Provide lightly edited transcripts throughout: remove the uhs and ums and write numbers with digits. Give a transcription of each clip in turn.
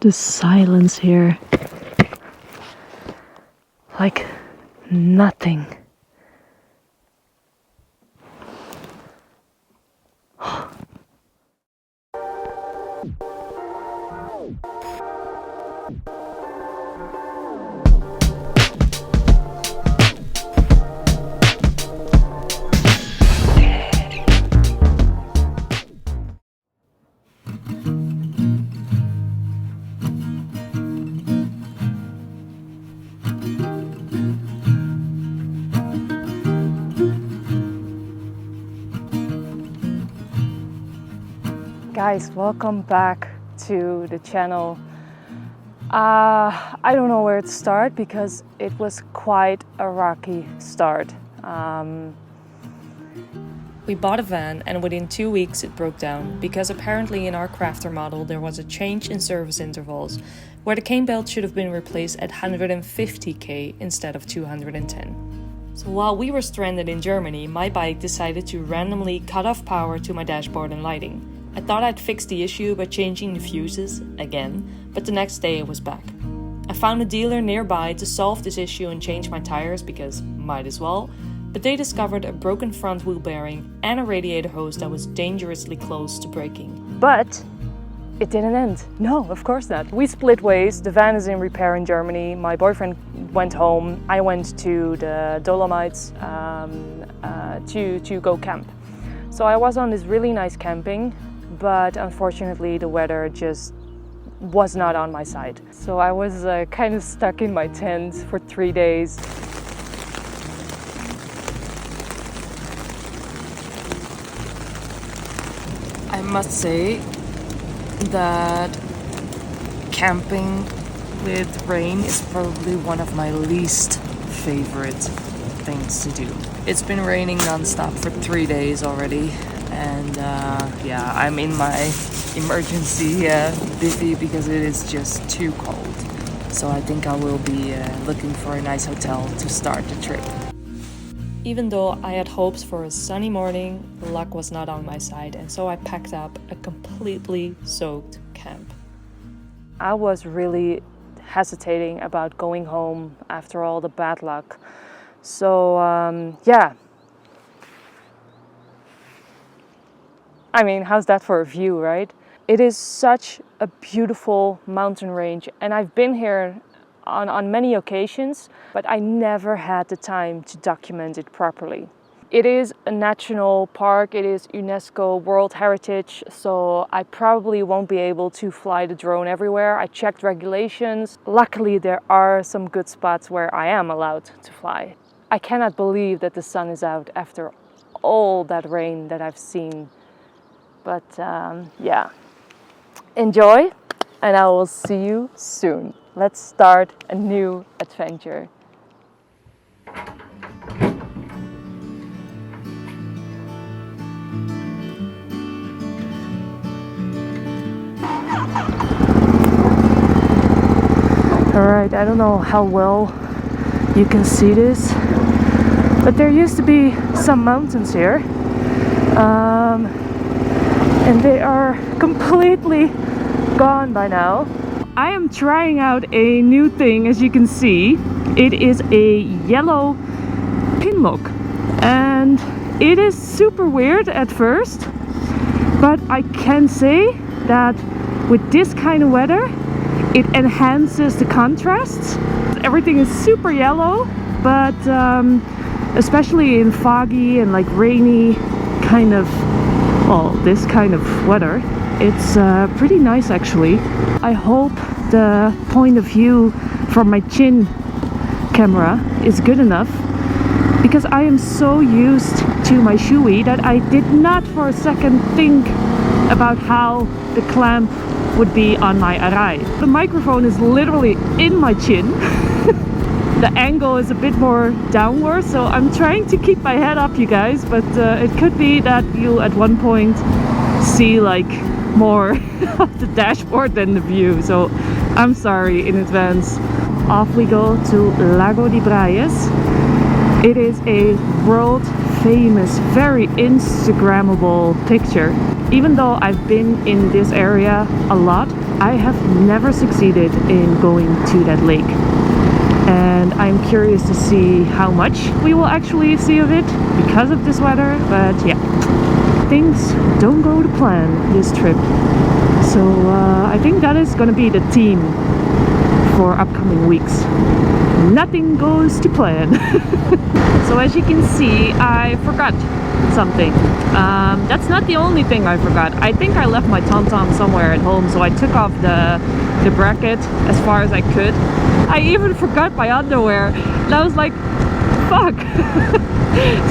the silence here. Like nothing. Guys, welcome back to the channel. I don't know where to start because it was quite a rocky start. We bought a van and within 2 weeks it broke down because apparently in our crafter model there was a change in service intervals where the cane belt should have been replaced at 150k instead of 210. So while we were stranded in Germany, my bike decided to randomly cut off power to my dashboard and lighting. I thought I'd fix the issue by changing the fuses again, but the next day it was back. I found a dealer nearby to solve this issue and change my tires because might as well, but they discovered a broken front wheel bearing and a radiator hose that was dangerously close to breaking. But it didn't end. No, of course not. We split ways. The van is in repair in Germany. My boyfriend went home. I went to the Dolomites to go camp. So I was on this really nice camping, but unfortunately the weather just was not on my side. So I was kind of stuck in my tent for 3 days. I must say that camping with rain is probably one of my least favorite things to do. It's been raining non-stop for 3 days already, and yeah, I'm in my emergency bivvy because it is just too cold. So I think I will be looking for a nice hotel to start the trip. Even though I had hopes for a sunny morning, luck was not on my side, and so I packed up a completely soaked camp. I was really hesitating about going home after all the bad luck. So yeah. I mean, how's that for a view, right? It is such a beautiful mountain range, and I've been here on many occasions, but I never had the time to document it properly. It is a national park, it is UNESCO World Heritage, so I probably won't be able to fly the drone everywhere. I checked regulations. Luckily, there are some good spots where I am allowed to fly. I cannot believe that the sun is out after all that rain that I've seen. But yeah, enjoy, and I will see you soon. Let's start a new adventure. Alright, I don't know how well you can see this, but there used to be some mountains here. And they are completely gone by now. I am trying out a new thing, as you can see. It is a yellow pin lock, and it is super weird at first, but I can say that with this kind of weather it enhances the contrasts. Everything is super yellow, but especially in foggy and like rainy kind of, well, this kind of weather, it's pretty nice actually. I hope the point of view from my chin camera is good enough, because I am so used to my Shoei that I did not for a second think about how the clamp would be on my Arai. The microphone is literally in my chin. The angle is a bit more downward, so I'm trying to keep my head up, you guys, but it could be that you'll at one point see like more of the dashboard than the view, so I'm sorry in advance. Off we go to Lago di Braies. It is a world famous, very Instagrammable picture. Even though I've been in this area a lot, I have never succeeded in going to that lake, and I'm curious to see how much we will actually see of it because of this weather. But yeah, things don't go to plan this trip. So I think that is gonna be the theme for upcoming weeks. Nothing goes to plan. So as you can see, I forgot something. That's not the only thing I forgot. I think I left my tom-tom somewhere at home, so I took off the bracket as far as I could. I even forgot my underwear, and I was like, fuck.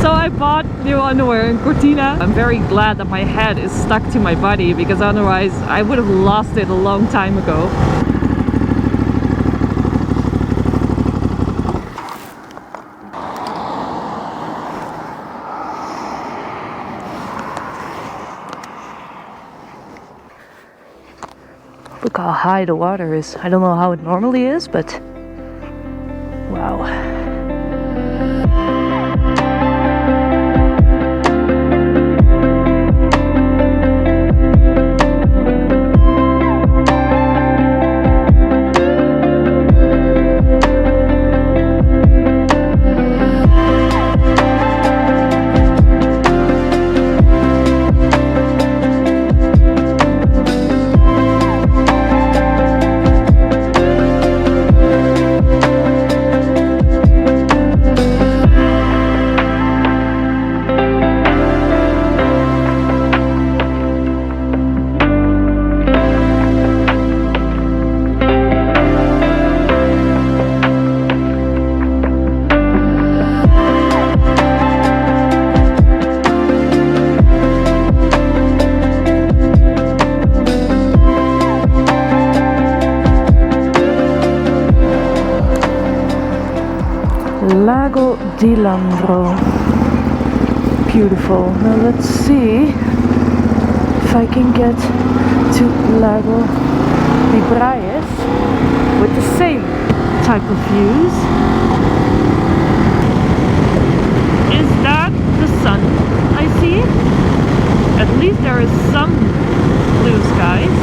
So I bought new underwear in Cortina. I'm very glad that my head is stuck to my body, because otherwise I would have lost it a long time ago. Look how high the water is. I don't know how it normally is, but wow. Lago di Landro. Beautiful. Now let's see if I can get to Lago di Braies with the same type of views. Is that the sun I see? At least there is some blue skies.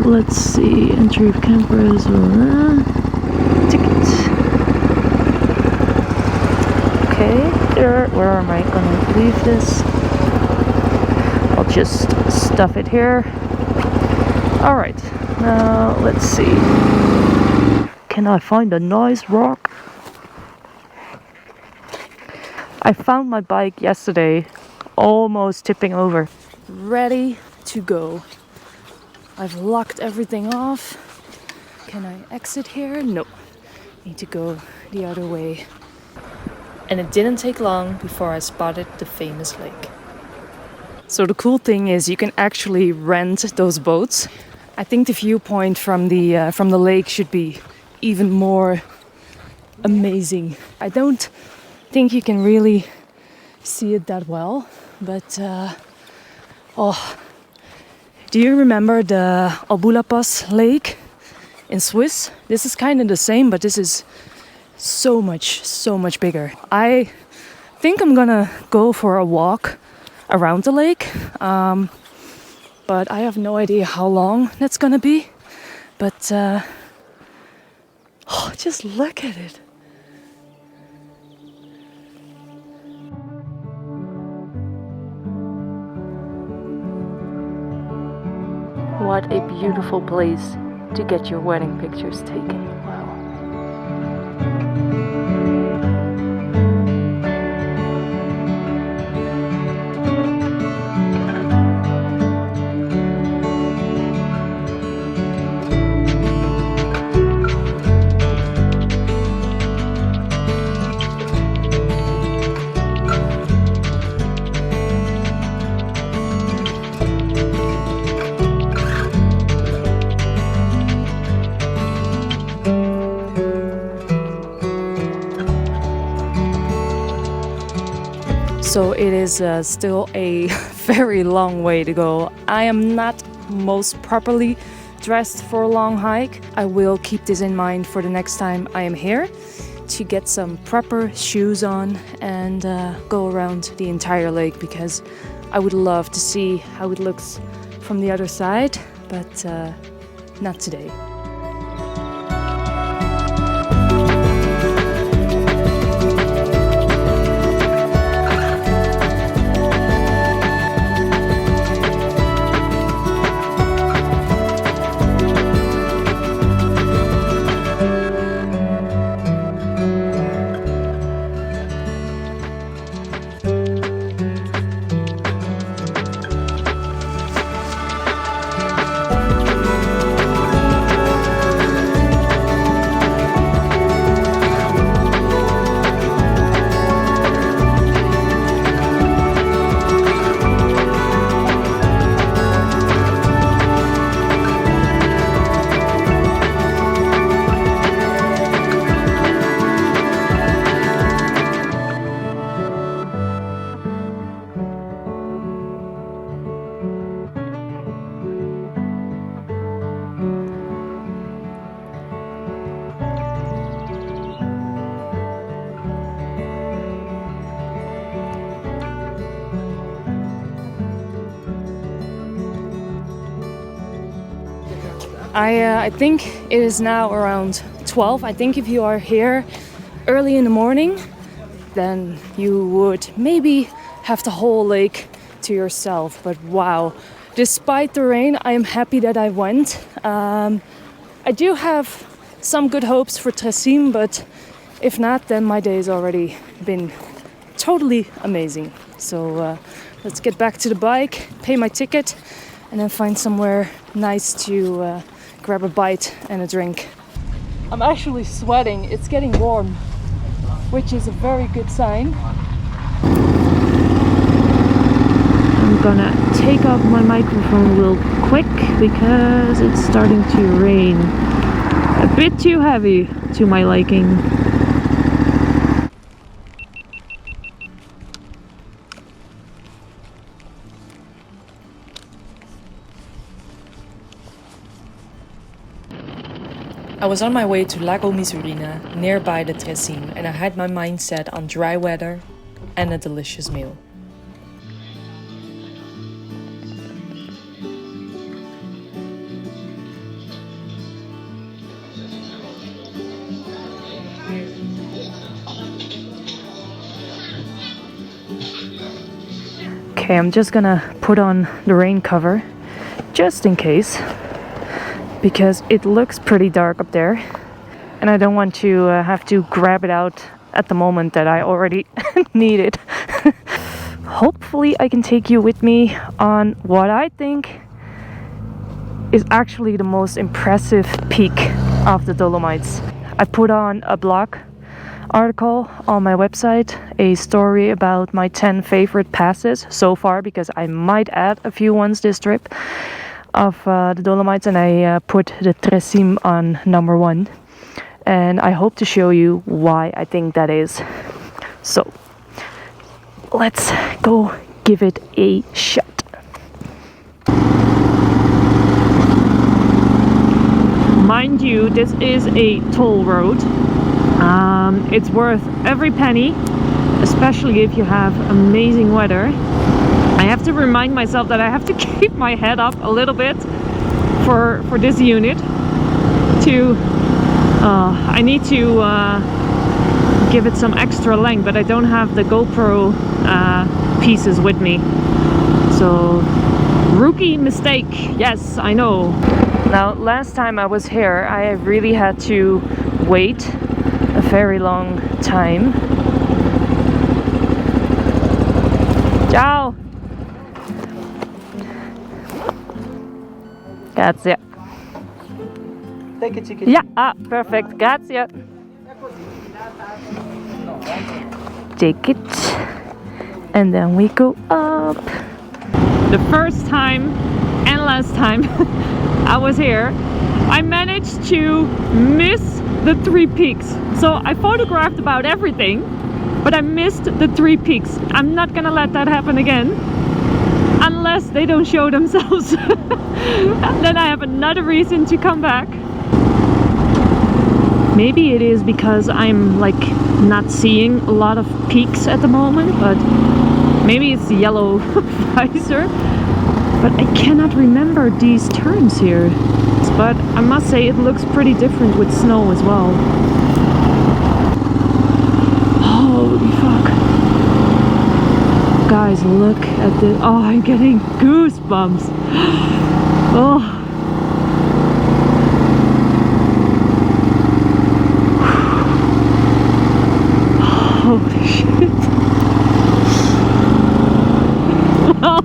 Let's see. Entry of campers or tickets. Okay, where am I gonna leave this? I'll just stuff it here. Alright, now let's see. Can I find a nice rock? I found my bike yesterday, almost tipping over. Ready to go. I've locked everything off. Can I exit here? No. Need to go the other way. And it didn't take long before I spotted the famous lake. So the cool thing is you can actually rent those boats. I think the viewpoint from the lake should be even more amazing. I don't think you can really see it that well, but oh, do you remember the Albulapas lake in Swiss? This is kind of the same, but this is so much bigger. I think I'm gonna go for a walk around the lake, but I have no idea how long that's gonna be. But oh, just look at it. What a beautiful place to get your wedding pictures taken. Wow. So it is still a very long way to go. I am not most properly dressed for a long hike. I will keep this in mind for the next time I am here, to get some proper shoes on and go around the entire lake, because I would love to see how it looks from the other side. but not today. I think it is now around 12. I think if you are here early in the morning, then you would maybe have the whole lake to yourself. But wow, despite the rain, I am happy that I went. I do have some good hopes for Tresim, but if not, then my day's already been totally amazing. So let's get back to the bike, pay my ticket, and then find somewhere nice to grab a bite and a drink. I'm actually sweating. It's getting warm, which is a very good sign. I'm gonna take off my microphone real quick because it's starting to rain. A bit too heavy to my liking. I was on my way to Lago Misurina, nearby the Tresim, and I had my mind set on dry weather and a delicious meal. Okay, I'm just gonna put on the rain cover, just in case, because it looks pretty dark up there and I don't want to have to grab it out at the moment that I already need it. Hopefully I can take you with me on what I think is actually the most impressive peak of the Dolomites. I put on a blog article on my website, a story about my 10 favorite passes so far, because I might add a few ones this trip, of the Dolomites, and I put the Tresim on number 1, and I hope to show you why I think that is. So let's go give it a shot. Mind you, this is a toll road. It's worth every penny, especially if you have amazing weather. I have to remind myself that I have to keep my head up a little bit for this unit. I need to give it some extra length, but I don't have the GoPro pieces with me. So, rookie mistake. Yes, I know. Now, last time I was here, I really had to wait a very long time. Ciao! Grazie. Take a ticket. Yeah, perfect. Grazie. Take it. And then we go up. The first time and last time I was here, I managed to miss the 3 peaks. So I photographed about everything, but I missed the 3 peaks. I'm not gonna let that happen again. Unless they don't show themselves. And then I have another reason to come back. Maybe it is because I'm like not seeing a lot of peaks at the moment, but maybe it's the yellow visor. But I cannot remember these turns here. But I must say it looks pretty different with snow as well. Holy fuck. Guys, look at this. Oh, I'm getting goosebumps. Oh. Holy shit. Well,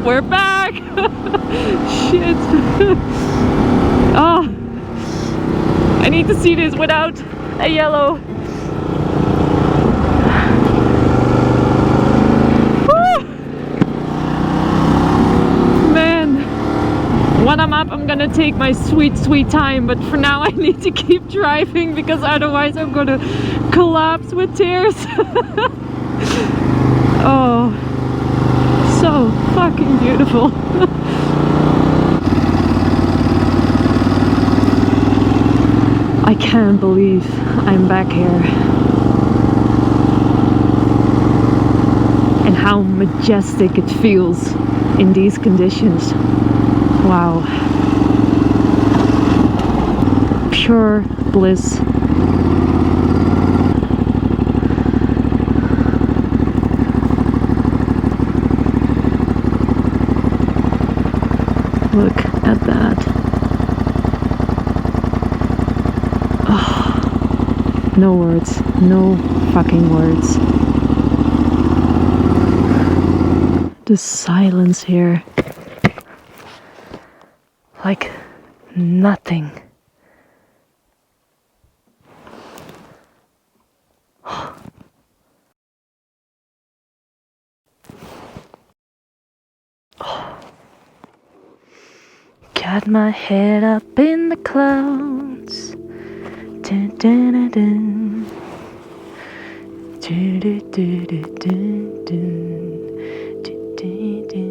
we're back. Shit. Oh. I need to see this without a yellow. Woo. Man. When I'm up, I'm gonna take my sweet, sweet time, but for now I need to keep driving because otherwise I'm gonna collapse with tears. Oh, so fucking beautiful. I can't believe I'm back here. And how majestic it feels in these conditions. Wow. Pure bliss. Look at that. Oh, no words. No fucking words. The silence here. Like nothing. Got my head up in the clouds. Dun, dun, dun, dun. Dun, dun, dun, dun, dun, dun. Dun, dun, dun.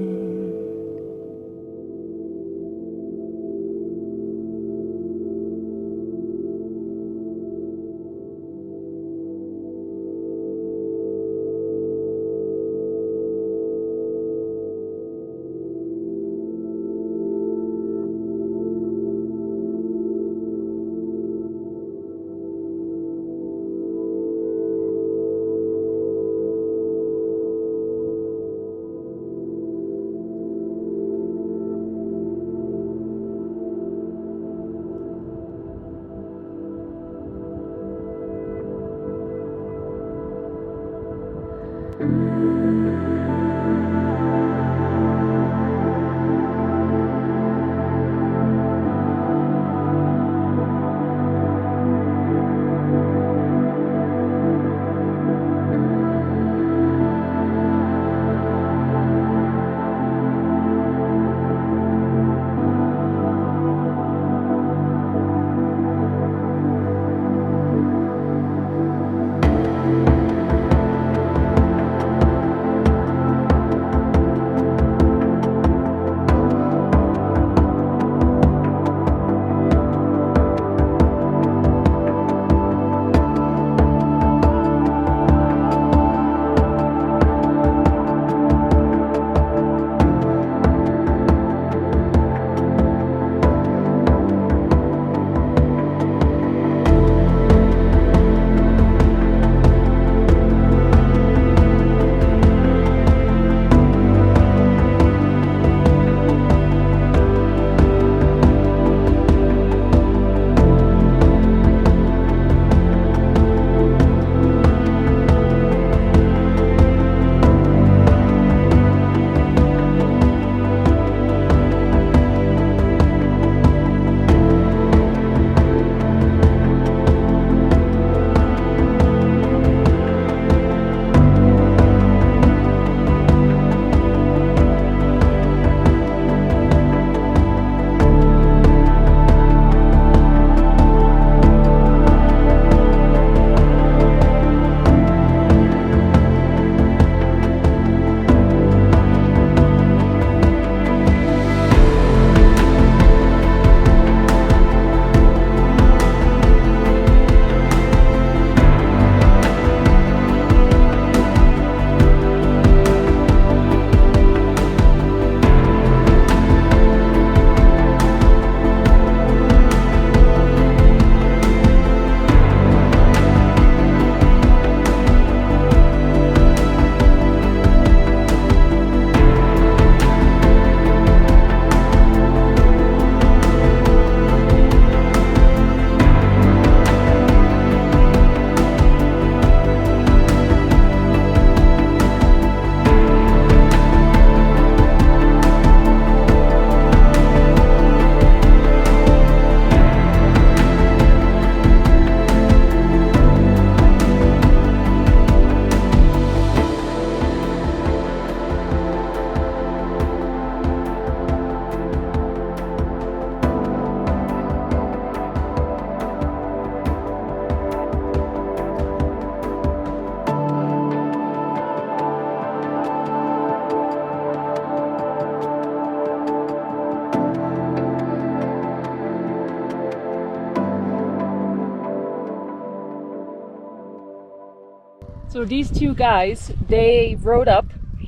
So these two guys, they rode up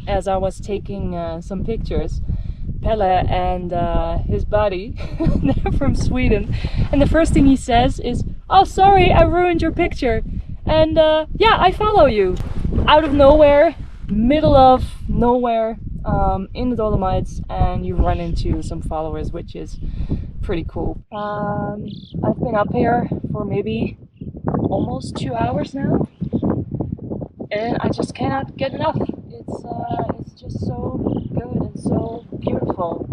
as I was taking some pictures. Pelle and his buddy, they're from Sweden. And the first thing he says is, "Oh, sorry, I ruined your picture. And yeah, I follow you." Out of nowhere, middle of nowhere, in the Dolomites, and you run into some followers, which is pretty cool. I've been up here for maybe almost 2 hours now, and I just cannot get enough. It's just so good and so beautiful.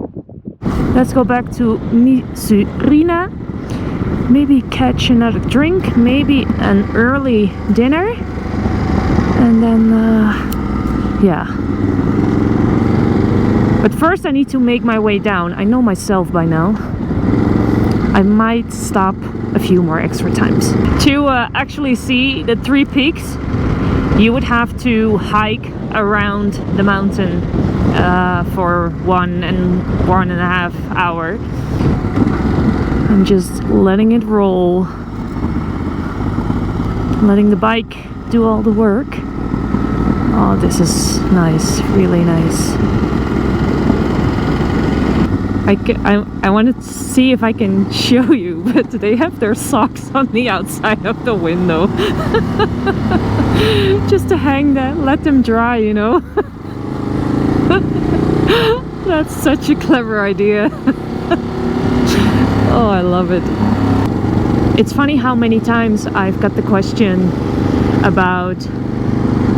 Let's go back to Misurina. Maybe catch another drink, maybe an early dinner, and then yeah. But first I need to make my way down. I know myself by now. I might stop a few more extra times. To actually see the 3 peaks, you would have to hike around the mountain for 1.5 hours. I'm just letting it roll. Letting the bike do all the work. Oh, this is nice, really nice. I want to see if I can show you, but they have their socks on the outside of the window. Just to hang them, let them dry, you know. That's such a clever idea. Oh, I love it. It's funny how many times I've got the question about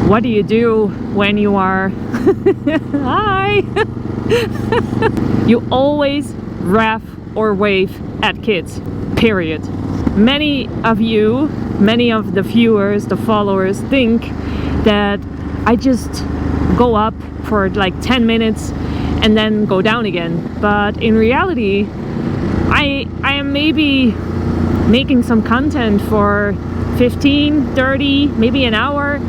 what do you do when you are hi. You always laugh or wave at kids, period. Many of you, many of the viewers, the followers think that I just go up for like 10 minutes and then go down again. But in reality, I am maybe making some content for 15, 30, maybe an hour,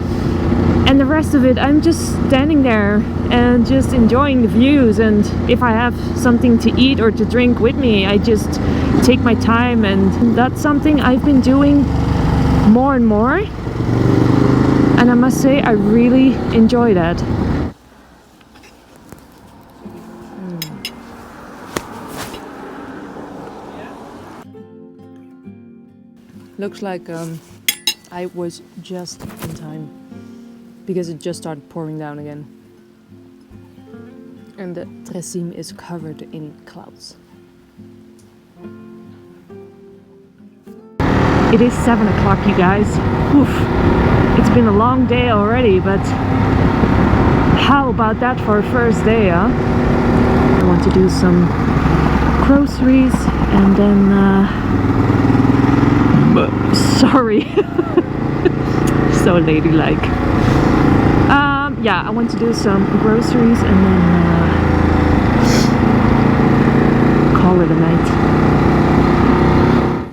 and the rest of it I'm just standing there and just enjoying the views. And if I have something to eat or to drink with me, I just take my time, and that's something I've been doing more and more, and I must say I really enjoy that. Looks like I was just in time, because it just started pouring down again. And the Tresim is covered in clouds. It is 7 o'clock, you guys. Oof. It's been a long day already, but how about that for a first day, huh? I want to do some groceries and then sorry. So ladylike. Yeah, I want to do some groceries and then call it a night.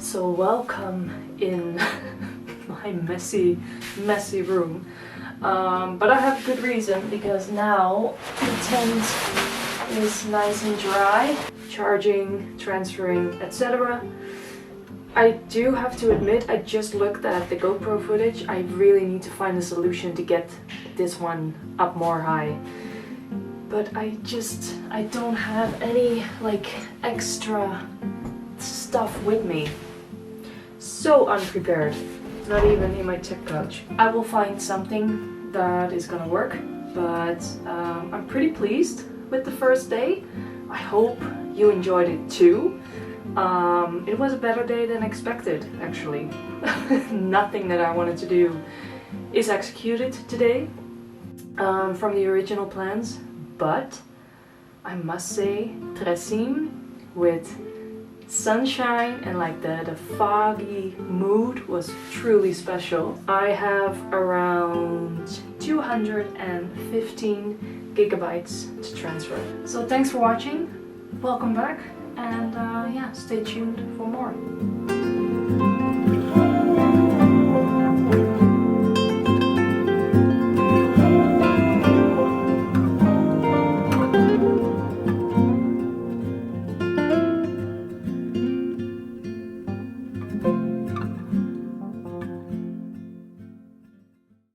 So welcome in my messy room. But I have a good reason, because now the tent is nice and dry, charging, transferring, etc. I do have to admit, I just looked at the GoPro footage. I really need to find a solution to get this one up more high. But I don't have any like extra stuff with me. So unprepared. Not even in my tech pouch. I will find something that is gonna work, but I'm pretty pleased with the first day. I hope you enjoyed it too. It was a better day than expected, actually. Nothing that I wanted to do is executed today from the original plans, but I must say, Tresim with sunshine and like the foggy mood was truly special. I have around 215 gigabytes to transfer. So thanks for watching, welcome back, and yeah, stay tuned for more.